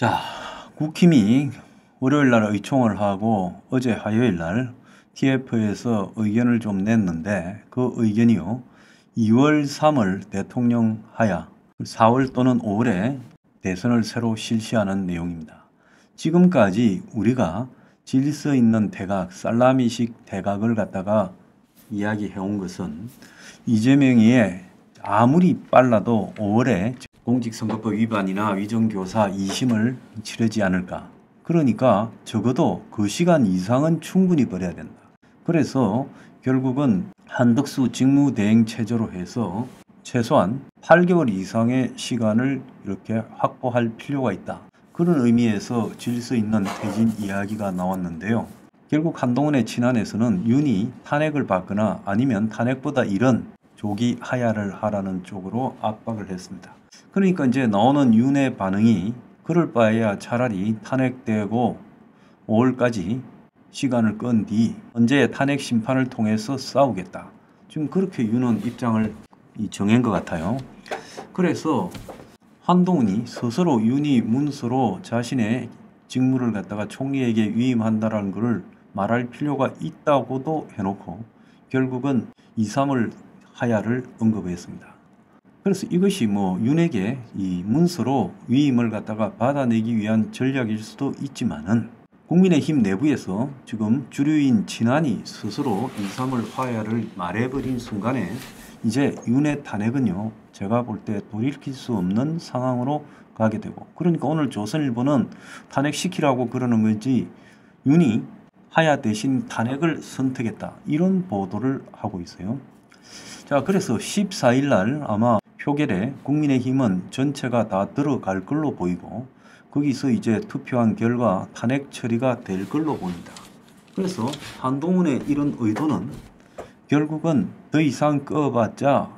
자, 국힘이 월요일 날 의총을 하고 어제 화요일 날 TF에서 의견을 좀 냈는데 그 의견이요. 2월 3월 대통령 하야, 4월 또는 5월에 대선을 새로 실시하는 내용입니다. 지금까지 우리가 질서 있는 대각, 살라미식 대각을 갖다가 이야기해온 것은 이재명이 아무리 빨라도 5월에 공직선거법 위반이나 위정교사 2심을 치르지 않을까. 그러니까 적어도 그 시간 이상은 충분히 벌여야 된다. 그래서 결국은 한덕수 직무대행체제로 해서 최소한 8개월 이상의 시간을 이렇게 확보할 필요가 있다. 그런 의미에서 질서 있는 퇴진 이야기가 나왔는데요. 결국 한동훈의 친한에서는 윤이 탄핵을 받거나 아니면 탄핵보다 이런 조기 하야를 하라는 쪽으로 압박을 했습니다. 그러니까 이제 나오는 윤의 반응이 그럴 바에야 차라리 탄핵되고 5월까지 시간을 끈 뒤 언제 탄핵 심판을 통해서 싸우겠다. 지금 그렇게 윤은 입장을 정한 것 같아요. 그래서 한동훈이 스스로 윤이 문서로 자신의 직무를 갖다가 총리에게 위임한다라는 것을 말할 필요가 있다고도 해놓고 결국은 2, 3월 하야를 언급했습니다. 그래서 이것이 윤에게 이 문서로 위임을 갖다가 받아내기 위한 전략일 수도 있지만은 국민의힘 내부에서 지금 주류인 친한이 스스로 2, 3월 하야를 말해버린 순간에 이제 윤의 탄핵은요, 제가 볼 때 돌이킬 수 없는 상황으로 가게 되고, 그러니까 오늘 조선일보는 탄핵시키라고 그러는 건지 윤이 하야 대신 탄핵을 선택했다, 이런 보도를 하고 있어요. 자, 그래서 14일 날 아마 표결에 국민의힘은 전체가 다 들어갈 걸로 보이고 거기서 이제 투표한 결과 탄핵 처리가 될 걸로 보입니다. 그래서 한동훈의 이런 의도는 결국은 더 이상 꺼봤자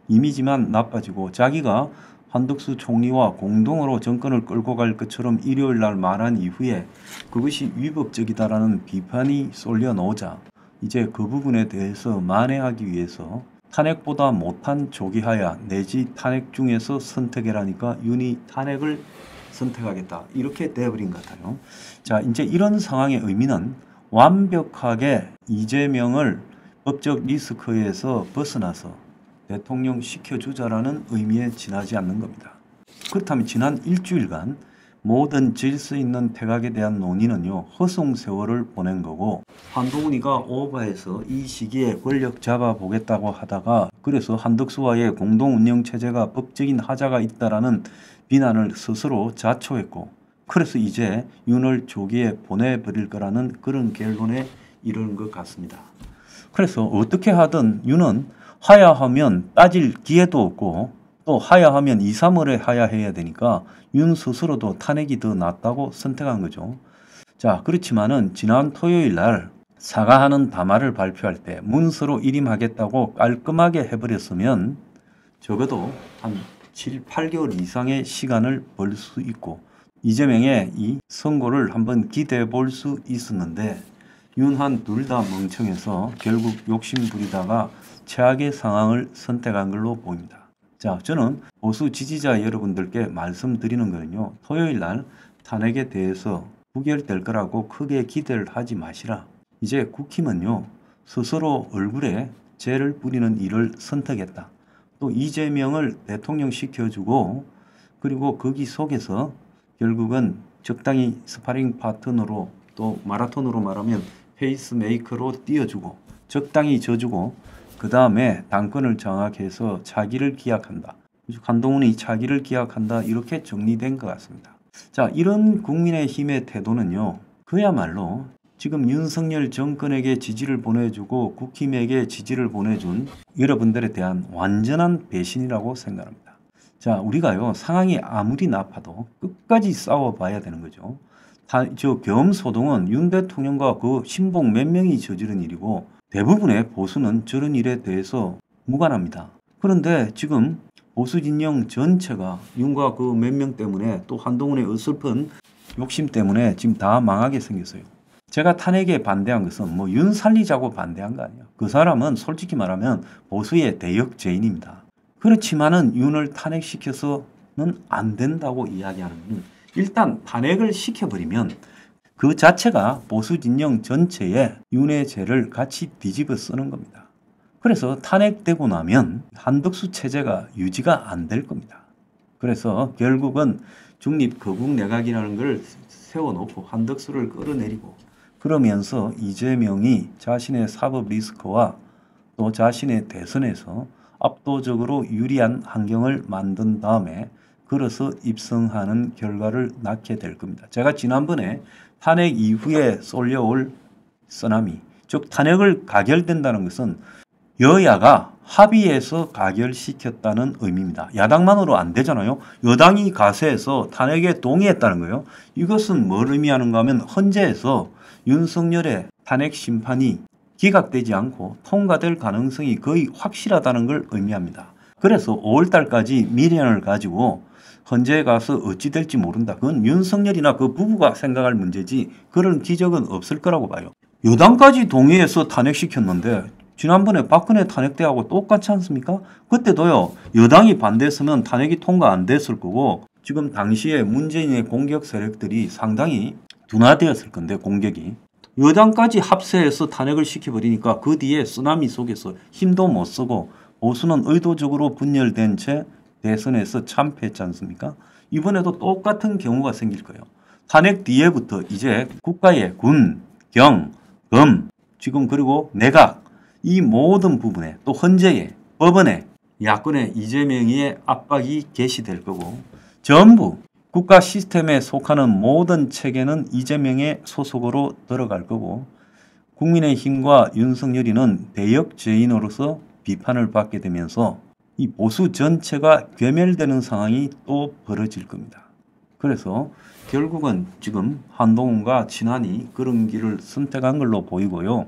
이미지만 나빠지고 자기가 한덕수 총리와 공동으로 정권을 끌고 갈 것처럼 일요일 날 말한 이후에 그것이 위법적이다라는 비판이 쏠려 나오자 이제 그 부분에 대해서 만회하기 위해서 탄핵보다 못한 조기 하야 내지 탄핵 중에서 선택해라니까 윤이 탄핵을 선택하겠다, 이렇게 돼버린 것 같아요. 자, 이제 이런 상황의 의미는 완벽하게 이재명을 법적 리스크에서 벗어나서 대통령 시켜주자라는 의미에 지나지 않는 겁니다. 그렇다면 지난 일주일간 모든 질서 있는 태각에 대한 논의는요, 허송세월을 보낸 거고, 한동훈이가 오바해서 이 시기에 권력 잡아보겠다고 하다가 그래서 한덕수와의 공동운영체제가 법적인 하자가 있다라는 비난을 스스로 자초했고, 그래서 이제 윤을 조기에 보내버릴 거라는 그런 결론에 이르는 것 같습니다. 그래서 어떻게 하든 윤은 하야하면 따질 기회도 없고 또 하야하면 2, 3월에 하야해야 되니까 윤 스스로도 탄핵이 더 낫다고 선택한 거죠. 자, 그렇지만은 지난 토요일 날 사과하는 담화를 발표할 때 문서로 일임하겠다고 깔끔하게 해버렸으면 적어도 한 7, 8개월 이상의 시간을 벌 수 있고 이재명의 이 선고를 한번 기대해 볼 수 있었는데 윤한 둘 다 멍청해서 결국 욕심 부리다가 최악의 상황을 선택한 걸로 보입니다. 자, 저는 보수 지지자 여러분들께 말씀드리는 거는요, 토요일 날 탄핵에 대해서 부결될 거라고 크게 기대를 하지 마시라. 이제 국힘은요, 스스로 얼굴에 죄를 뿌리는 일을 선택했다. 또 이재명을 대통령 시켜주고 그리고 거기 속에서 결국은 적당히 스파링 파트너로 또 마라톤으로 말하면 페이스메이커로 띄워주고 적당히 져주고 그 다음에 당권을 장악해서 차기를 기약한다. 한동훈이 차기를 기약한다, 이렇게 정리된 것 같습니다. 자, 이런 국민의힘의 태도는요, 그야말로 지금 윤석열 정권에게 지지를 보내주고 국힘에게 지지를 보내준 여러분들에 대한 완전한 배신이라고 생각합니다. 자, 우리가요, 상황이 아무리 나빠도 끝까지 싸워봐야 되는 거죠. 저 계엄소동은 윤 대통령과 그 신복 몇 명이 저지른 일이고 대부분의 보수는 저런 일에 대해서 무관합니다. 그런데 지금 보수 진영 전체가 윤과 그 몇 명 때문에 또 한동훈의 어설픈 욕심 때문에 지금 다 망하게 생겼어요. 제가 탄핵에 반대한 것은 윤 살리자고 반대한 거 아니에요. 그 사람은 솔직히 말하면 보수의 대역죄인입니다. 그렇지만은 윤을 탄핵시켜서는 안 된다고 이야기하는 것은 일단 탄핵을 시켜버리면 그 자체가 보수 진영 전체에 윤회죄를 같이 뒤집어 쓰는 겁니다. 그래서 탄핵되고 나면 한덕수 체제가 유지가 안 될 겁니다. 그래서 결국은 중립 거국 내각이라는 걸 세워놓고 한덕수를 끌어내리고 그러면서 이재명이 자신의 사법 리스크와 또 자신의 대선에서 압도적으로 유리한 환경을 만든 다음에 걸어서 입성하는 결과를 낳게 될 겁니다. 제가 지난번에 탄핵 이후에 쏠려올 쓰나미, 즉 탄핵을 가결된다는 것은 여야가 합의해서 가결시켰다는 의미입니다. 야당만으로 안 되잖아요. 여당이 가세해서 탄핵에 동의했다는 거예요. 이것은 뭘 의미하는가 하면 헌재에서 윤석열의 탄핵 심판이 기각되지 않고 통과될 가능성이 거의 확실하다는 걸 의미합니다. 그래서 5월 달까지 미련을 가지고 헌재에 가서 어찌 될지 모른다. 그건 윤석열이나 그 부부가 생각할 문제지 그런 기적은 없을 거라고 봐요. 여당까지 동의해서 탄핵시켰는데 지난번에 박근혜 탄핵 때하고 똑같지 않습니까? 그때도요. 여당이 반대했으면 탄핵이 통과 안 됐을 거고 지금 당시에 문재인의 공격 세력들이 상당히 둔화되었을 건데 공격이. 여당까지 합세해서 탄핵을 시켜버리니까 그 뒤에 쓰나미 속에서 힘도 못 쓰고 보수는 의도적으로 분열된 채 대선에서 참패했지 않습니까? 이번에도 똑같은 경우가 생길 거예요. 탄핵 뒤에부터 이제 국가의 군, 경, 검, 지금 그리고 내각 이 모든 부분에 또 헌재에 법원에 야권의 이재명의 압박이 개시될 거고 전부 국가 시스템에 속하는 모든 체계는 이재명의 소속으로 들어갈 거고 국민의힘과 윤석열이는 대역 죄인으로서 비판을 받게 되면서 이 보수 전체가 괴멸되는 상황이 또 벌어질 겁니다. 그래서 결국은 지금 한동훈과 친한이 그런 길을 선택한 걸로 보이고요.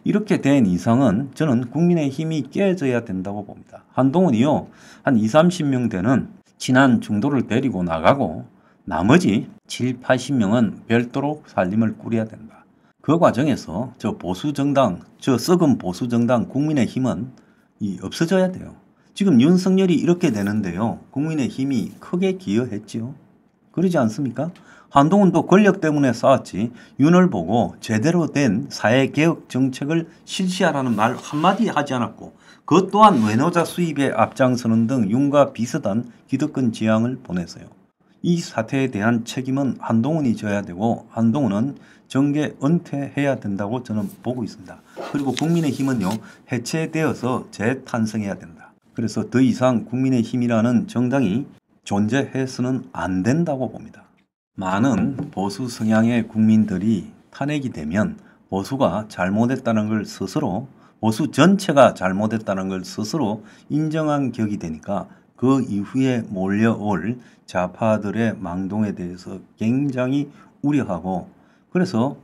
이렇게 된 이상은 저는 국민의힘이 깨져야 된다고 봅니다. 한동훈이요. 한 20, 30명 되는 친한 중도를 데리고 나가고 나머지 7, 80명은 별도로 살림을 꾸려야 된다. 그 과정에서 저 보수정당, 저 썩은 보수정당 국민의힘은 없어져야 돼요. 지금 윤석열이 이렇게 되는데요. 국민의힘이 크게 기여했지요. 그러지 않습니까? 한동훈도 권력 때문에 싸웠지 윤을 보고 제대로 된 사회개혁 정책을 실시하라는 말 한마디 하지 않았고 그것 또한 외노자 수입에 앞장서는 등 윤과 비슷한 기득권 지향을 보냈어요. 이 사태에 대한 책임은 한동훈이 져야 되고 한동훈은 정계 은퇴해야 된다고 저는 보고 있습니다. 그리고 국민의힘은요. 해체되어서 재탄생해야 된다. 그래서 더 이상 국민의힘이라는 정당이 존재해서는 안 된다고 봅니다. 많은 보수 성향의 국민들이 탄핵이 되면 보수가 잘못했다는 걸 스스로 보수 전체가 잘못했다는 걸 스스로 인정한 격이 되니까 그 이후에 몰려올 좌파들의 망동에 대해서 굉장히 우려하고 그래서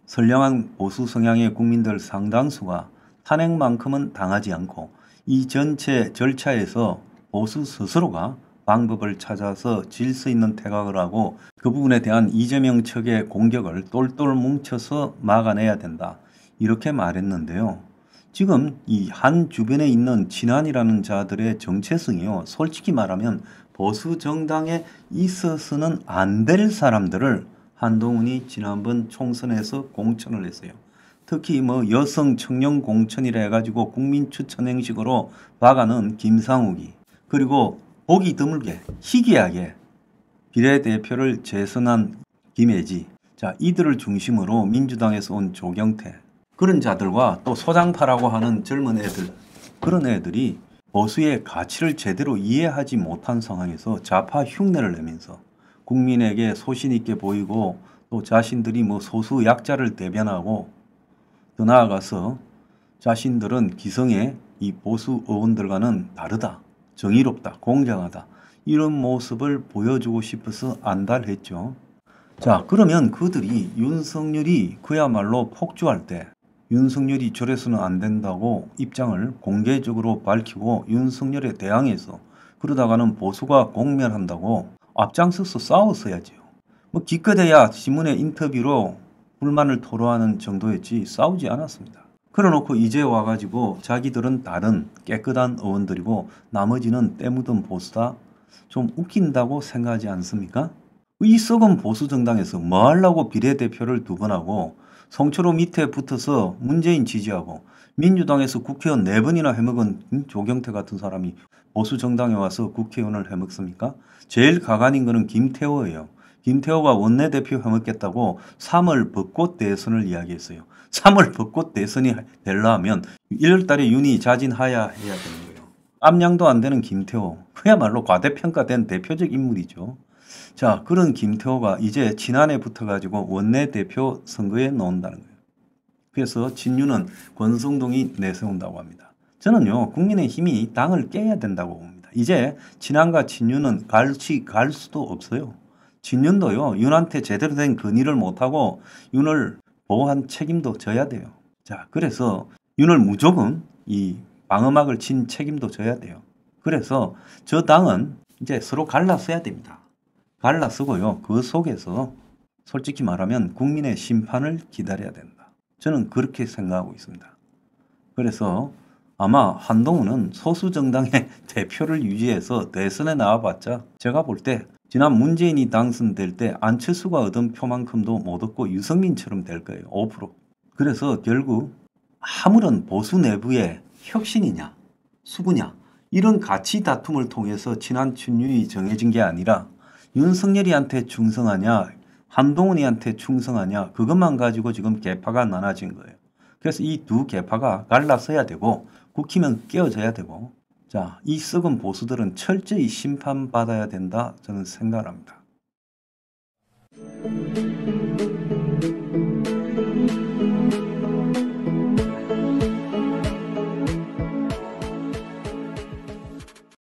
선량한 보수 성향의 국민들 상당수가 탄핵만큼은 당하지 않고 이 전체 절차에서 보수 스스로가 방법을 찾아서 질서 있는 퇴각을 하고 그 부분에 대한 이재명 측의 공격을 똘똘 뭉쳐서 막아내야 된다. 이렇게 말했는데요. 지금 이 한 주변에 있는 친한이라는 자들의 정체성이요. 솔직히 말하면 보수 정당에 있어서는 안 될 사람들을 한동훈이 지난번 총선에서 공천을 했어요. 특히 여성 청년 공천이라 해가지고 국민 추천 행식으로 박아는 김상욱이 그리고 보기 드물게 희귀하게 비례대표를 재선한 김혜지 자 이들을 중심으로 민주당에서 온 조경태 그런 자들과 또 소장파라고 하는 젊은 애들 그런 애들이 보수의 가치를 제대로 이해하지 못한 상황에서 좌파 흉내를 내면서 국민에게 소신 있게 보이고 또 자신들이 소수 약자를 대변하고 더 나아가서 자신들은 기성의 이 보수 의원들과는 다르다. 정의롭다, 공정하다 이런 모습을 보여주고 싶어서 안달했죠. 자 그러면 그들이 윤석열이 그야말로 폭주할 때 윤석열이 저래서는 안 된다고 입장을 공개적으로 밝히고 윤석열에 대항해서 그러다가는 보수가 공멸한다고 앞장서서 싸웠어야지요. 기껏해야 신문의 인터뷰로 불만을 토로하는 정도였지 싸우지 않았습니다. 그래놓고 이제 와가지고 자기들은 다른 깨끗한 의원들이고 나머지는 때묻은 보수다 좀 웃긴다고 생각하지 않습니까? 이 썩은 보수 정당에서 뭐 하려고 비례대표를 2번 하고 송철호 밑에 붙어서 문재인 지지하고 민주당에서 국회의원 4번이나 해먹은 조경태 같은 사람이 보수 정당에 와서 국회의원을 해먹습니까? 제일 가관인 거는 김태호예요. 김태호가 원내대표 해먹겠다고 3월 벚꽃 대선을 이야기했어요. 3월 벚꽃 대선이 되려면 1월 달에 윤이 자진하야 해야 되는 거예요. 암양도 안 되는 김태호. 그야말로 과대평가된 대표적 인물이죠. 자, 그런 김태호가 이제 지난해 붙어가지고 원내대표 선거에 나온다는 거예요. 그래서 진유는 권성동이 내세운다고 합니다. 저는요, 국민의힘이 당을 깨야 된다고 봅니다. 이제 친한과 진유는 갈 수도 없어요. 진윤도요, 윤한테 제대로 된 건의를 못하고 윤을 보호한 책임도 져야 돼요. 자, 그래서 윤을 무조건 이 방어막을 친 책임도 져야 돼요. 그래서 저 당은 이제 서로 갈라서야 됩니다. 갈라서고요. 그 속에서 솔직히 말하면 국민의 심판을 기다려야 된다. 저는 그렇게 생각하고 있습니다. 그래서 아마 한동훈은 소수 정당의 대표를 유지해서 대선에 나와봤자 제가 볼 때 지난 문재인이 당선될 때 안철수가 얻은 표만큼도 못 얻고 유승민처럼 될 거예요. 5%. 그래서 결국 아무런 보수 내부의 혁신이냐 수구냐 이런 가치 다툼을 통해서 친한 친윤이 정해진 게 아니라 윤석열이한테 충성하냐 한동훈이한테 충성하냐 그것만 가지고 지금 계파가 나눠진 거예요. 그래서 이 2계파가 갈라서야 되고 국힘은 깨어져야 되고 자, 이 썩은 보수들은 철저히 심판받아야 된다 저는 생각합니다.